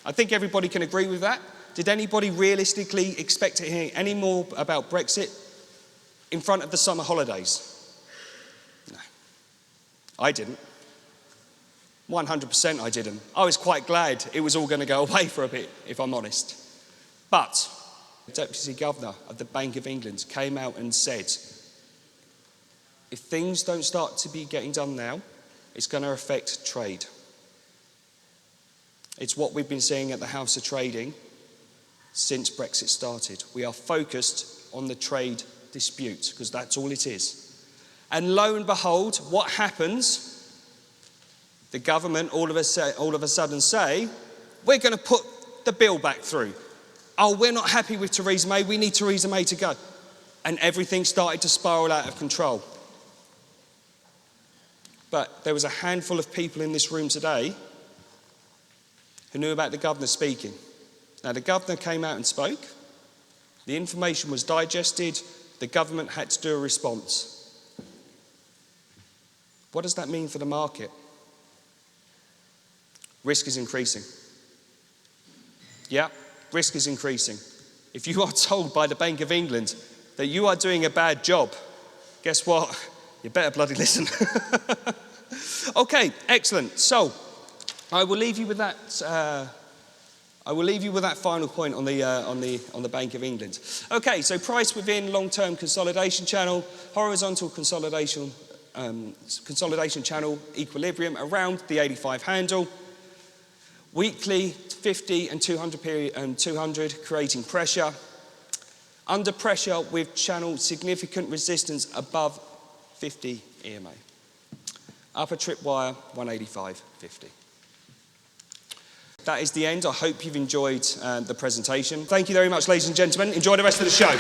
I think everybody can agree with that. Did anybody realistically expect to hear any more about Brexit in front of the summer holidays? No. I didn't. 100% I didn't. I was quite glad it was all going to go away for a bit, if I'm honest. But the Deputy Governor of the Bank of England came out and said, if things don't start to be getting done now, it's going to affect trade. It's what we've been seeing at the House of Trading since Brexit started. We are focused on the trade dispute, because that's all it is. And lo and behold, what happens? The government all of a sudden say, we're going to put the bill back through. Oh, we're not happy with Theresa May, we need Theresa May to go. And everything started to spiral out of control. But there was a handful of people in this room today who knew about the governor speaking. Now, the governor came out and spoke. The information was digested. The government had to do a response. What does that mean for the market? Risk is increasing. Yeah, risk is increasing. If you are told by the Bank of England that you are doing a bad job, guess what? You better bloody listen. Okay, excellent. So, I will leave you with that. Final point on the Bank of England. Okay, so price within long-term consolidation channel, horizontal consolidation channel equilibrium around the 85 handle. Weekly 50 and 200 creating pressure. Under pressure with channel significant resistance above 50 EMA. Upper tripwire 185.50. That is the end. I hope you've enjoyed the presentation. Thank you very much, ladies and gentlemen. Enjoy the rest of the show.